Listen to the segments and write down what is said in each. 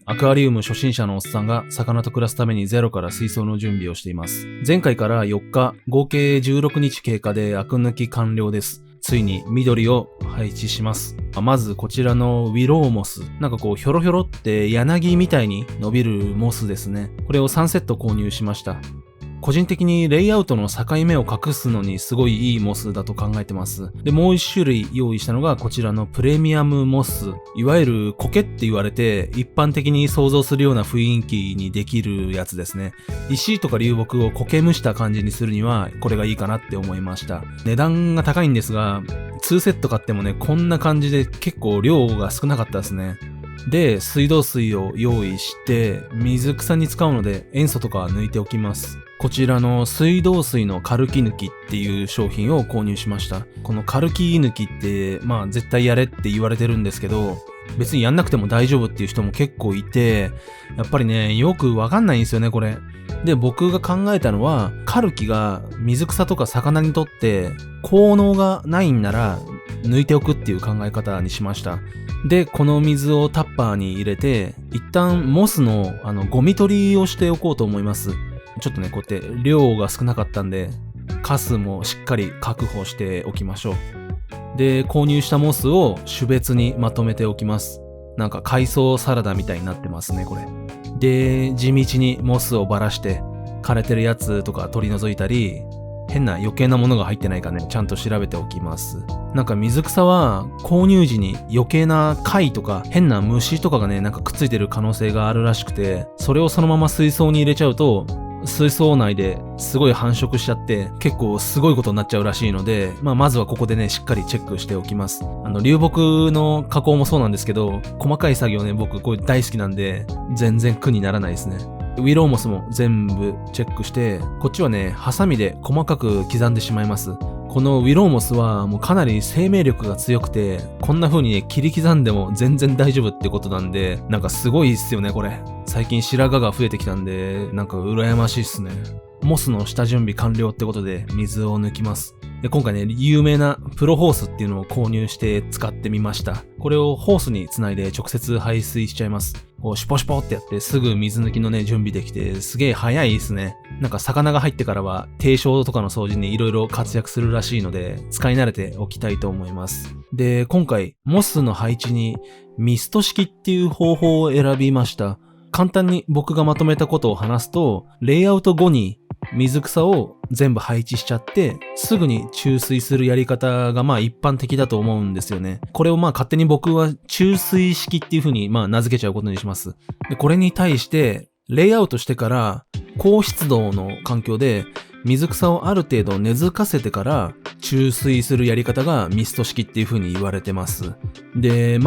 アクアリウム初心者のおっさんが魚と暮らすためにゼロから水槽の準備をしています。前回から4日、合計16日経過でアク抜き完了です。ついに緑を配置します。まずこちらのウィローモス。なんかこうひょろひょろって柳みたいに伸びるモスですね。これを3セット購入しました。個人的にレイアウトの境目を隠すのにすごいいいモスだと考えてます。で、もう一種類用意したのがこちらのプレミアムモス。いわゆる苔って言われて一般的に想像するような雰囲気にできるやつですね。石とか流木を苔むした感じにするにはこれがいいかなって思いました。値段が高いんですが、2セット買ってもね、こんな感じで結構量が少なかったですね。で、水道水を用意して、水草に使うので塩素とかは抜いておきます。こちらの水道水のカルキ抜きっていう商品を購入しました。このカルキ抜きって、絶対やれって言われてるんですけど、別にやんなくても大丈夫っていう人も結構いて、やっぱりね、よくわかんないんですよね、これ。で、僕が考えたのは、カルキが水草とか魚にとって効能がないんなら抜いておくっていう考え方にしました。で、この水をタッパーに入れて、一旦モスのゴミ取りをしておこうと思います。ちょっとね、こうやって量が少なかったんで、カスもしっかり確保しておきましょう。で、購入したモスを種別にまとめておきます。なんか海藻サラダみたいになってますね、これ。で、地道にモスをばらして、枯れてるやつとか取り除いたり、変な余計なものが入ってないかね、ちゃんと調べておきます。なんか水草は購入時に余計な貝とか変な虫とかがね、なんかくっついてる可能性があるらしくて、それをそのまま水槽に入れちゃうと、水槽内ですごい繁殖しちゃって結構すごいことになっちゃうらしいので、まずはここでね、しっかりチェックしておきます。流木の加工もそうなんですけど、細かい作業ね、僕これ大好きなんで、全然苦にならないですね。ウィローモスも全部チェックして、こっちはね、ハサミで細かく刻んでしまいます。このウィローモスはもうかなり生命力が強くて、こんな風にね、切り刻んでも全然大丈夫ってことなんで、なんかすごいっすよね、これ。最近白髪が増えてきたんで、なんか羨ましいっすね。モスの下準備完了ってことで水を抜きます。で、今回ね、有名なプロホースっていうのを購入して使ってみました。これをホースにつないで直接排水しちゃいます。こうシュポシュポってやってすぐ水抜きのね、準備できてすげえ早いですね。なんか魚が入ってからは低床とかの掃除に色々活躍するらしいので、使い慣れておきたいと思います。で、今回モスの配置にミスト式っていう方法を選びました。簡単に僕がまとめたことを話すと、レイアウト後に水草を全部配置しちゃってすぐに注水するやり方が一般的だと思うんですよね。これを勝手に僕は注水式っていう風に名付けちゃうことにします。で、これに対してレイアウトしてから高湿度の環境で水草をある程度根付かせてから注水するやり方がミスト式っていう風に言われてます。で、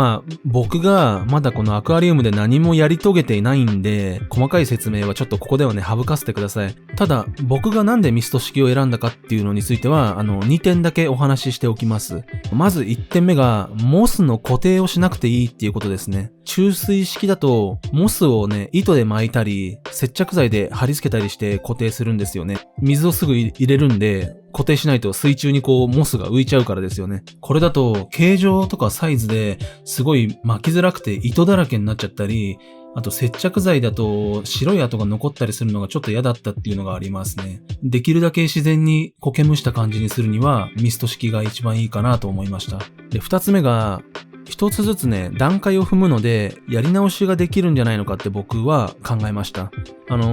僕がまだこのアクアリウムで何もやり遂げていないんで、細かい説明はちょっとここではね、省かせてください。ただ、僕がなんでミスト式を選んだかっていうのについては、2点だけお話ししておきます。まず1点目が、モスの固定をしなくていいっていうことですね。注水式だと、モスをね、糸で巻いたり、接着剤で貼り付けたりして固定するんですよね。水をすぐ入れるんで、固定しないと水中にモスが浮いちゃうからですよね。これだと形状とかサイズですごい巻きづらくて糸だらけになっちゃったり、あと接着剤だと白い跡が残ったりするのがちょっと嫌だったっていうのがありますね。できるだけ自然に苔むした感じにするにはミスト式が一番いいかなと思いました。で、2つ目が一つずつね、段階を踏むので、やり直しができるんじゃないのかって僕は考えました。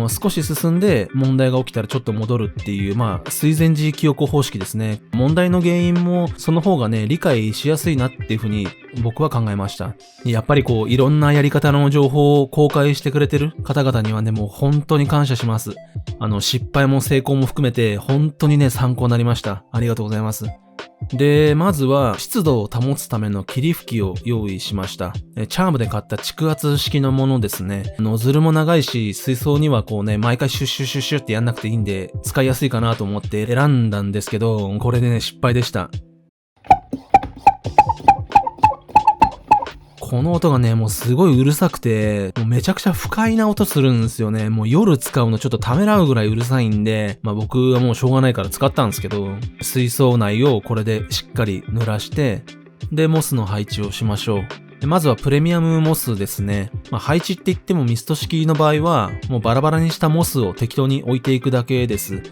少し進んで問題が起きたらちょっと戻るっていう、水前寺記憶方式ですね。問題の原因もその方がね、理解しやすいなっていうふうに僕は考えました。やっぱりいろんなやり方の情報を公開してくれてる方々にはね、もう本当に感謝します。失敗も成功も含めて本当にね、参考になりました。ありがとうございます。で、まずは湿度を保つための霧吹きを用意しました。チャームで買った蓄圧式のものですね。ノズルも長いし、水槽には毎回シュッシュッシュッシュッってやんなくていいんで、使いやすいかなと思って選んだんですけど、これでね、失敗でした。この音がね、もうすごいうるさくて、もうめちゃくちゃ不快な音するんですよね。もう夜使うのちょっとためらうぐらいうるさいんで、僕はもうしょうがないから使ったんですけど、水槽内をこれでしっかり濡らして、で、モスの配置をしましょう。でまずはプレミアムモスですね。配置って言ってもミスト式の場合は、もうバラバラにしたモスを適当に置いていくだけです。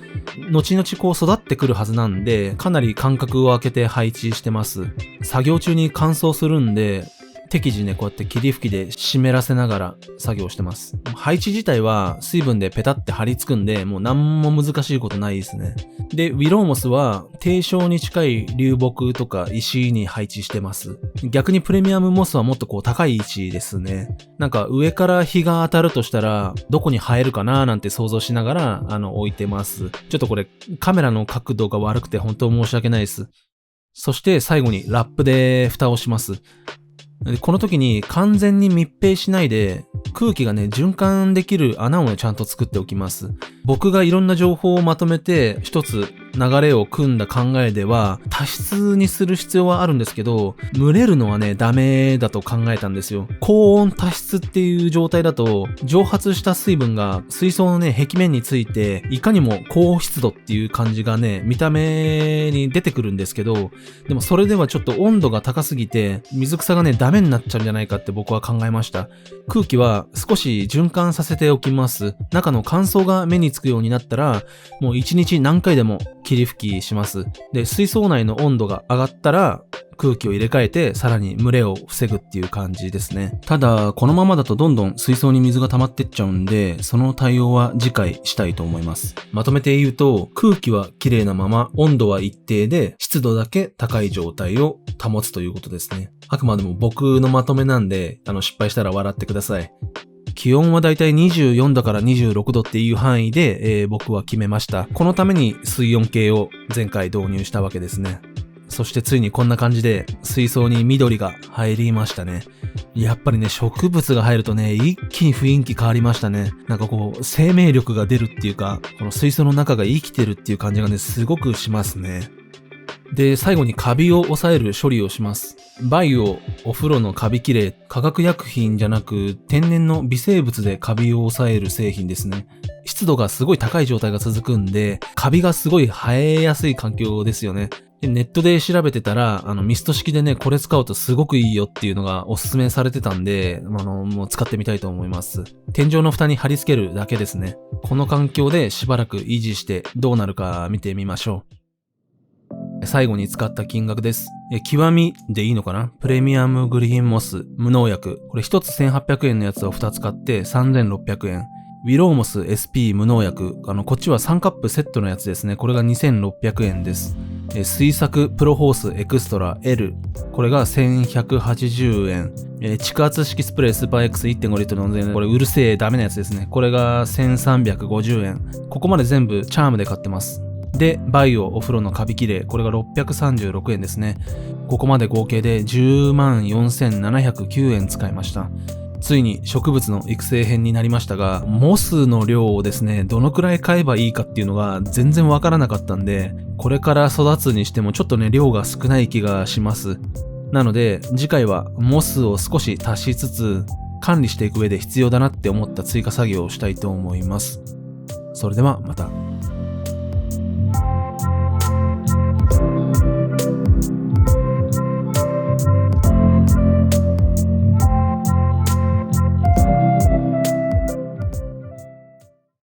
後々こう育ってくるはずなんで、かなり間隔を空けて配置してます。作業中に乾燥するんで、適時ね、こうやって霧吹きで湿らせながら作業してます。配置自体は水分でペタって張り付くんで、もう何も難しいことないですね。で、ウィローモスは低床に近い流木とか石に配置してます。逆にプレミアムモスはもっとこう高い位置ですね。なんか上から日が当たるとしたら、どこに生えるかななんて想像しながら、置いてます。ちょっとこれカメラの角度が悪くて本当申し訳ないです。そして最後にラップで蓋をします。この時に完全に密閉しないで空気がね循環できる穴をねちゃんと作っておきます。僕がいろんな情報をまとめて一つ流れを組んだ考えでは多湿にする必要はあるんですけど、蒸れるのはねダメだと考えたんですよ。高温多湿っていう状態だと蒸発した水分が水槽のね壁面についていかにも高湿度っていう感じがね見た目に出てくるんですけど、でもそれではちょっと温度が高すぎて水草がねダメになっちゃうんじゃないかって僕は考えました。空気は少し循環させておきます。中の乾燥が目につくようになったらもう1日何回でも霧吹きします。で、水槽内の温度が上がったら空気を入れ替えてさらに蒸れを防ぐっていう感じですね。ただこのままだとどんどん水槽に水が溜まってっちゃうんで、その対応は次回したいと思います。まとめて言うと、空気は綺麗なまま温度は一定で湿度だけ高い状態を保つということですね。あくまでも僕のまとめなんで失敗したら笑ってください。気温はだいたい24度から26度っていう範囲で、僕は決めました。このために水温計を前回導入したわけですね。そしてついにこんな感じで水槽に緑が入りましたね。やっぱりね、植物が入るとね、一気に雰囲気変わりましたね。なんかこう、生命力が出るっていうか、この水槽の中が生きてるっていう感じがね、すごくしますね。で、最後にカビを抑える処理をします。バイオお風呂のカビキレイ、化学薬品じゃなく天然の微生物でカビを抑える製品ですね。湿度がすごい高い状態が続くんで、カビがすごい生えやすい環境ですよね。でネットで調べてたら、ミスト式でね、これ使うとすごくいいよっていうのがおすすめされてたんで、もう使ってみたいと思います。天井の蓋に貼り付けるだけですね。この環境でしばらく維持してどうなるか見てみましょう。最後に使った金額です。極みでいいのかな？プレミアムグリーンモス無農薬。これ1つ1800円のやつを2つ買って3600円。ウィローモス SP 無農薬。こっちは3カップセットのやつですね。これが2600円です。水作プロホースエクストラ L。これが1180円。蓄圧式スプレースーパー X1.5 リットルのこれうるせえダメなやつですね。これが1350円。ここまで全部チャームで買ってます。で、バイオお風呂のカビキレイ。これが636円ですね。ここまで合計で104,709円使いました。ついに植物の育成編になりましたが、モスの量をですね、どのくらい買えばいいかっていうのが全然わからなかったんで、これから育つにしてもちょっとね、量が少ない気がします。なので、次回はモスを少し足しつつ、管理していく上で必要だなって思った追加作業をしたいと思います。それではまた。